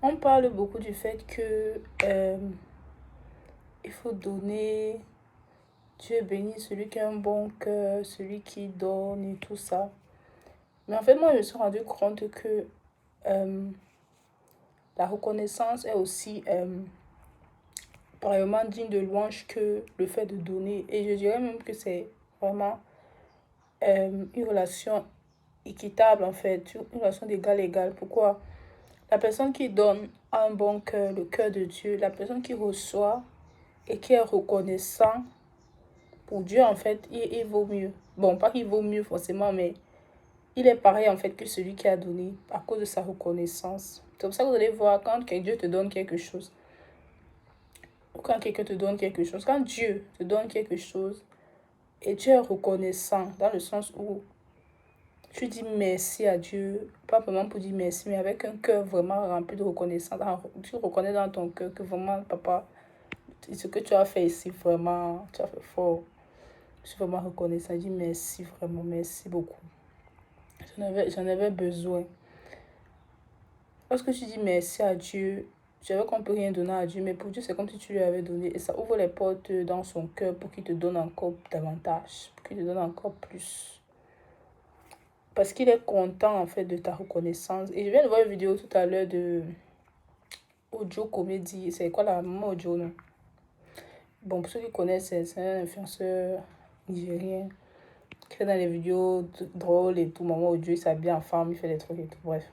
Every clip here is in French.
On parle beaucoup du fait que il faut donner. Dieu bénit celui qui a un bon cœur, celui qui donne et tout ça. Mais en fait, moi, je me suis rendu compte que euh, la reconnaissance est aussi pareillement digne de louange que le fait de donner. Et je dirais même que c'est vraiment une relation équitable, en fait, une relation d'égal à égal. Pourquoi? La personne qui donne a un bon cœur, le cœur de Dieu. La personne qui reçoit et qui est reconnaissant pour Dieu, en fait, il vaut mieux. Bon, pas qu'il vaut mieux forcément, mais il est pareil, en fait, que celui qui a donné à cause de sa reconnaissance. C'est pour ça que vous allez voir, quand Dieu te donne quelque chose, ou quand quelqu'un te donne quelque chose, quand Dieu te donne quelque chose, et tu es reconnaissant, dans le sens où tu dis merci à Dieu, pas vraiment pour dire merci, mais avec un cœur vraiment rempli de reconnaissance. Tu reconnais dans ton cœur que vraiment, papa, ce que tu as fait ici, vraiment, tu as fait fort. Je suis vraiment reconnaissant. Je dis merci, vraiment, merci beaucoup. J'en avais besoin. Lorsque tu dis merci à Dieu, je savais qu'on ne peut rien donner à Dieu, mais pour Dieu, c'est comme si tu lui avais donné. Et ça ouvre les portes dans son cœur pour qu'il te donne encore davantage, pour qu'il te donne encore plus. Parce qu'il est content, en fait, de ta reconnaissance. Et je viens de voir une vidéo tout à l'heure de Ojo Comédie. C'est quoi la maman Ojo, non? Bon, pour ceux qui connaissent, c'est un influenceur nigérien qui fait dans les vidéos drôles et tout. Maman Ojo, il s'habille en femme, il fait des trucs et tout. Bref,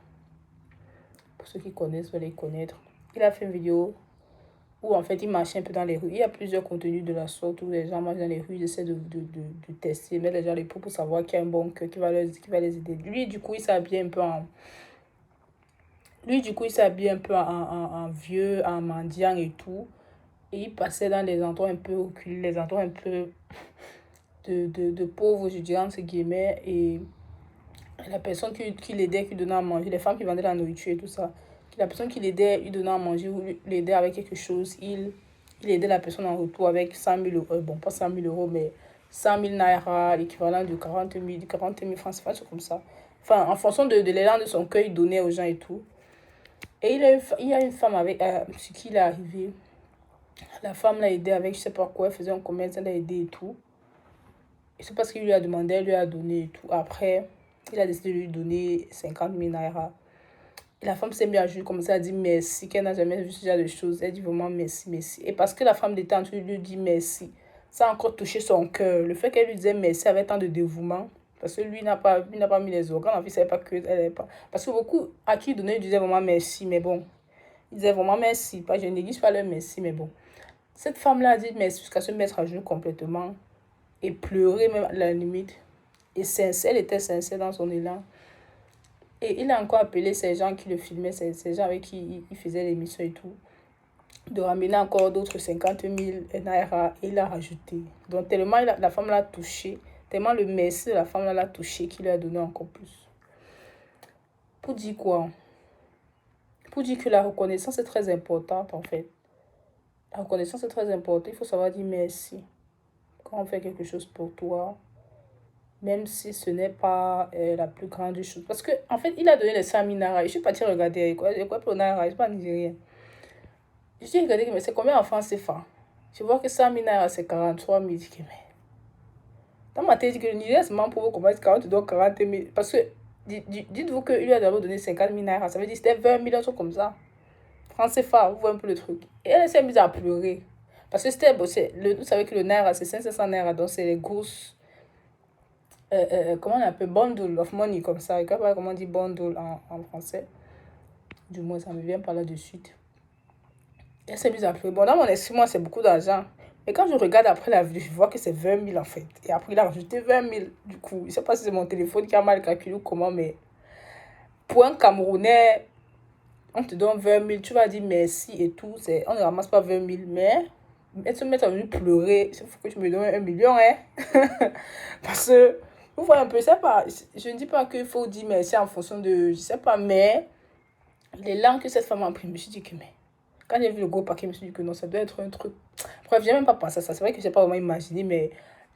pour ceux qui connaissent, vous allez connaître. Il a fait une vidéo où en fait il marchait un peu dans les rues. Il y a plusieurs contenus de la sorte où les gens marchent dans les rues, ils essaient de tester, mettre les gens les pots pour savoir qui a un bon cœur, qui va les aider. Lui, du coup, il s'habille un peu en. Lui, du coup, il s'habille un peu en vieux, en mendiant et tout. Et il passait dans les endroits un peu occultés, les endroits un peu de pauvres, je dirais, entre guillemets. Et la personne qui l'aidait, qui donnait à manger, les femmes qui vendaient la nourriture et tout ça, la personne qui l'aidait, lui donnait à manger ou l'aidait avec quelque chose, il aidait la personne en retour avec 100 000 euros, bon, pas 100 000 euros, mais 100 000 naira, l'équivalent de 40 000 francs, c'est pas comme ça. Enfin, en fonction de l'élan de son cœur, il donnait aux gens et tout. Et il y a une femme avec ce qui il est arrivé. La femme l'a aidé avec, je sais pas quoi, elle faisait un commerce, elle l'a aidé et tout. Et c'est parce qu'il lui a demandé, elle lui a donné et tout. Après, il a décidé de lui donner 50 000 naira. Et la femme s'est mise à jouer comme ça, elle dit merci, qu'elle n'a jamais vu ce genre de choses. Elle dit vraiment merci, merci. Et parce que la femme était en train de lui dire merci, ça a encore touché son cœur. Le fait qu'elle lui disait merci avec tant de dévouement, parce que lui n'a pas mis les organes, en fait, il ne savait pas que elle n'est pas. Parce que beaucoup à qui il donnait, il disait vraiment merci, mais bon. Il disait vraiment merci. Pas, je néglige pas le merci, mais bon. Cette femme-là a dit merci jusqu'à se mettre à genoux complètement et pleurer même à la limite. Et sincère, elle était sincère dans son élan. Et il a encore appelé ces gens qui le filmaient, ces gens avec qui il faisait l'émission et tout, de ramener encore d'autres 50 000 naira et il a rajouté. Donc tellement la femme l'a touché, tellement le merci de la femme l'a touché qu'il lui a donné encore plus. Pour dire quoi? Pour dire que la reconnaissance est très importante en fait. La reconnaissance est très importante, il faut savoir dire merci. Quand on fait quelque chose pour toi, même si ce n'est pas la plus grande chose. Parce que en fait, il a donné les 100 000 naira. Je suis partie regarder quoi pour naira, c'est pas nigérien. Je suis regardé, mais c'est combien en France CFA? Je vois que 100 000 naira, c'est 43 000. Je dis, mais dans ma tête, je dis que le Nigeria, c'est même pour vous commencer 40, donc 40 000. Parce que dites-vous qu'il lui a d'abord donné 50 000 naira. Ça veut dire que c'était 20 000, un truc comme ça. France CFA, vous voyez un peu le truc. Et elle s'est mise à pleurer. Parce que c'était, bon, vous savez que le naira, c'est 500 naira, donc c'est les grosses. Comment on appelle? Bundle of money, comme ça. Je ne sais pas comment on dit bundle en français. Du moins, ça me vient par là de suite. Elle s'est mise à pleurer. Bon, dans mon esprit, moi, c'est beaucoup d'argent. Mais quand je regarde après la vidéo, je vois que c'est 20 000 en fait. Et après, il a rajouté 20 000. Du coup, je ne sais pas si c'est mon téléphone qui a mal calculé ou comment, mais pour un Camerounais, on te donne 20 000, tu vas dire merci et tout. On ne ramasse pas 20 000, mais elle se met à venir pleurer. Il faut que tu me donnes 1 million, hein. Parce que, vous voyez un peu, je ne dis pas qu'il faut dire merci en fonction de, je ne sais pas, mais les langues que cette femme a pris, je me suis dit que, mais quand j'ai vu le gros paquet, je me suis dit que non, ça doit être un truc. Bref, j'ai même pas pensé à ça. C'est vrai que je n'ai pas vraiment imaginé, mais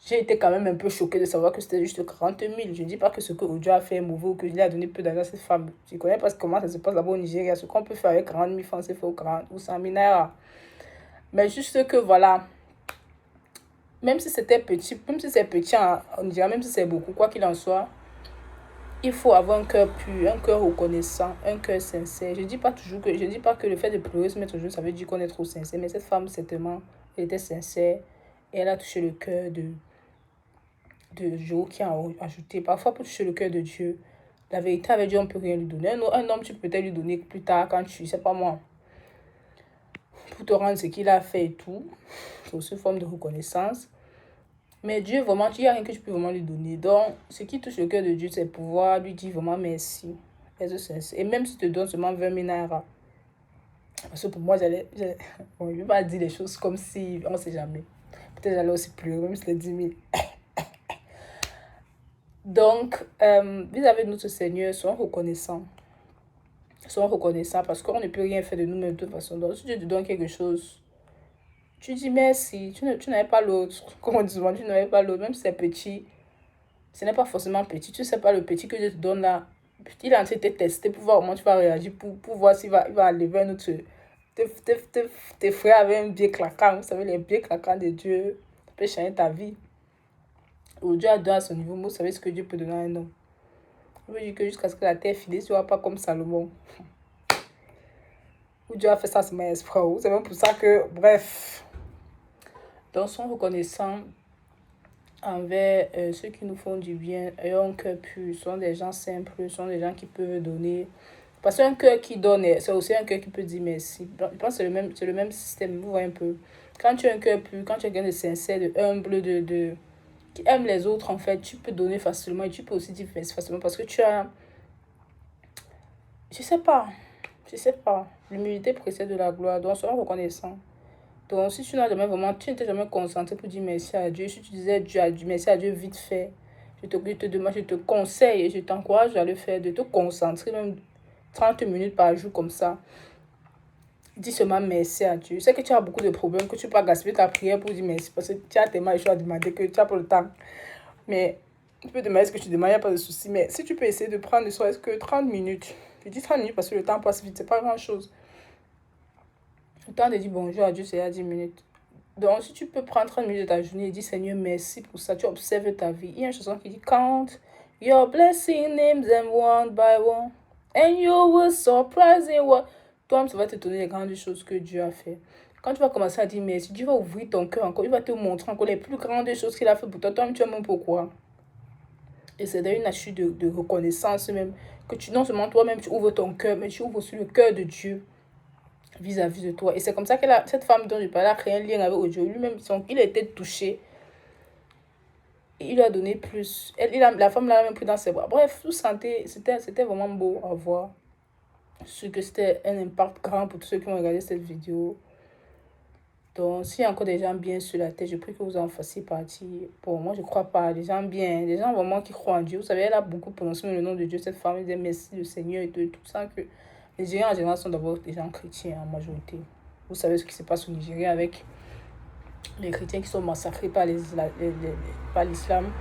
j'ai été quand même un peu choquée de savoir que c'était juste 40 000. Je ne dis pas que ce que Ojo a fait est mauvais ou que qu'il a donné peu d'argent à cette femme. Je ne connais pas comment ça se passe là-bas au Nigeria. Ce qu'on peut faire avec 40 000 francs CFA ou 100 000 naira. Mais juste que voilà, même si c'était petit, même si c'est petit on dirait même si c'est beaucoup, quoi qu'il en soit, il faut avoir un cœur pur, un cœur reconnaissant, un cœur sincère. Je dis pas que le fait de pleurer, se mettre au genou, ça veut dire qu'on est trop sincère. Mais cette femme, certainement, elle était sincère et elle a touché le cœur de Joe qui a ajouté. Parfois, pour toucher le cœur de Dieu, la vérité avec Dieu, on ne peut rien lui donner. Un homme, tu peux peut-être lui donner plus tard quand tu, sais pas moi, pour te rendre ce qu'il a fait et tout. C'est aussi une forme de reconnaissance. Mais Dieu, vraiment, il n'y a rien que tu peux vraiment lui donner. Donc, ce qui touche le cœur de Dieu, c'est pouvoir lui dire vraiment merci. Et même si tu te donnes seulement 20 000 naira. Parce que pour moi, bon, je ne vais pas dire les choses comme si, on ne sait jamais. Peut-être j'allais aussi pleurer, même si c'était 10 000. Donc, vis-à-vis de notre Seigneur, soyons reconnaissants. Soyons reconnaissants parce qu'on ne peut rien faire de nous-mêmes de toute façon. Donc, si Dieu te donne quelque chose, tu dis merci. Tu n'avais pas l'autre. Comme on dit souvent, tu n'avais pas l'autre. Même si c'est petit, ce n'est pas forcément petit. Tu ne sais pas le petit que Dieu te donne là. Il est en train de te tester pour voir comment tu vas réagir, pour voir s'il va lever un autre. Tes frères avaient un pied claquant. Vous savez, les pieds claquants de Dieu, ça peut changer ta vie. Ou Dieu a donné à son niveau. Vous savez ce que Dieu peut donner à un homme. Je veux dire que jusqu'à ce que la terre finisse, tu ne vas pas comme Salomon. Où Dieu a fait ça, c'est mon espoir. C'est même pour ça que, bref. Donc, soyons reconnaissants envers ceux qui nous font du bien. Ayons un cœur pur. Sont des gens simples. Sont des gens qui peuvent donner. Parce qu'un cœur qui donne, c'est aussi un cœur qui peut dire merci. Je pense que c'est le même système. Vous voyez un peu. Quand tu as un cœur pur, quand tu es quelqu'un de sincère, de humble, qui aime les autres, en fait, tu peux donner facilement et tu peux aussi dire merci facilement parce que tu as... Je sais pas. L'humilité précède de la gloire. Donc, soyons reconnaissants. Donc, si tu n'as jamais vraiment, tu n'étais jamais concentré pour dire merci à Dieu, si tu disais merci à Dieu vite fait, je te conseille et je t'encourage à le faire, de te concentrer même 30 minutes par jour comme ça. Dis seulement merci à Dieu. Je sais que tu as beaucoup de problèmes, que tu peux pas gaspiller ta prière pour dire merci parce que tu as tellement de choses à demander que tu n'as pas le temps. Mais tu peux demander ce que tu demandes, il n'y a pas de souci. Mais si tu peux essayer de prendre ne serait-ce que 30 minutes, je dis 30 minutes parce que le temps passe vite, c'est pas grand-chose. Le temps de dire bonjour à Dieu, c'est à 10 minutes. Donc, si tu peux prendre 30 minutes de ta journée et dire Seigneur, merci pour ça, tu observes ta vie. Il y a une chanson qui dit Count your blessing names them one by one, and you will surprise in what. Toi, ça va te donner les grandes choses que Dieu a fait. Quand tu vas commencer à dire merci, Dieu va ouvrir ton cœur encore. Il va te montrer encore les plus grandes choses qu'il a fait pour toi. Toi, tu aimes pourquoi. Et c'est une attitude de reconnaissance même. Que tu, non seulement toi-même, tu ouvres ton cœur, mais tu ouvres aussi le cœur de Dieu vis-à-vis de toi. Et c'est comme ça que cette femme dont je parlais a créé un lien avec Ojo. Lui-même, il a été touché. Et il lui a donné plus. La femme l'a même pris dans ses bras. Bref, vous sentez, c'était vraiment beau à voir. Je sais que c'était un impact grand pour tous ceux qui ont regardé cette vidéo. Donc, s'il y a encore des gens bien sur la tête, je prie que vous en fassiez partie. Pour moi, je ne crois pas. Des gens bien, des gens vraiment qui croient en Dieu. Vous savez, elle a beaucoup prononcé le nom de Dieu. Cette femme, elle dit merci le Seigneur et tout ça. Que les Nigériens en général sont d'abord des gens chrétiens en majorité. Vous savez ce qui se passe au Nigeria avec les chrétiens qui sont massacrés par l'islam.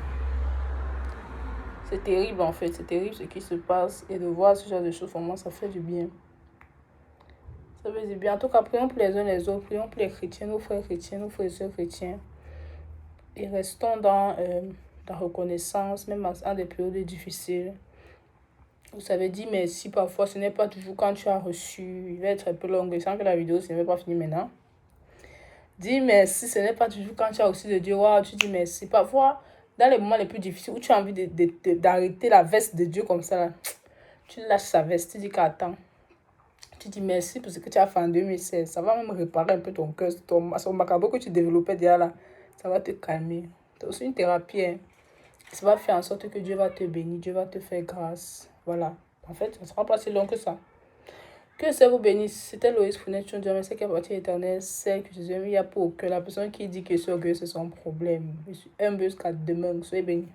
C'est terrible en fait. C'est terrible ce qui se passe. Et de voir ce genre de choses, vraiment, ça fait du bien. Ça fait du bien. En tout cas, prions pour les uns les autres. Prions pour les chrétiens, nos frères chrétiens, nos frères et sœurs chrétiens. Et restons dans la reconnaissance, même en des périodes difficiles. Vous savez, dire merci parfois, ce n'est pas toujours quand tu as reçu. Il va être un peu long. Je sens que la vidéo, ce n'est pas fini maintenant. Dire merci, ce n'est pas toujours quand tu as reçu de Dieu. Wow, tu dis merci. Parfois, dans les moments les plus difficiles où tu as envie d'arrêter la veste de Dieu comme ça, là, tu lâches sa veste, tu dis qu'attends. Tu dis merci pour ce que tu as fait en 2016. Ça va même réparer un peu ton cœur, son macabre que tu développais déjà là. Ça va te calmer. C'est aussi une thérapie. Hein. Ça va faire en sorte que Dieu va te bénir, Dieu va te faire grâce. Voilà. En fait, ça ne sera pas si long que ça. Que ça vous bénisse. C'était Loïs Founet. Je dis merci qu'à partir éternelle, c'est que Jésus a mis à pour que la personne qui dit que c'est orgueilleux, c'est son problème. Je suis humble jusqu'à demain. Soyez bénis.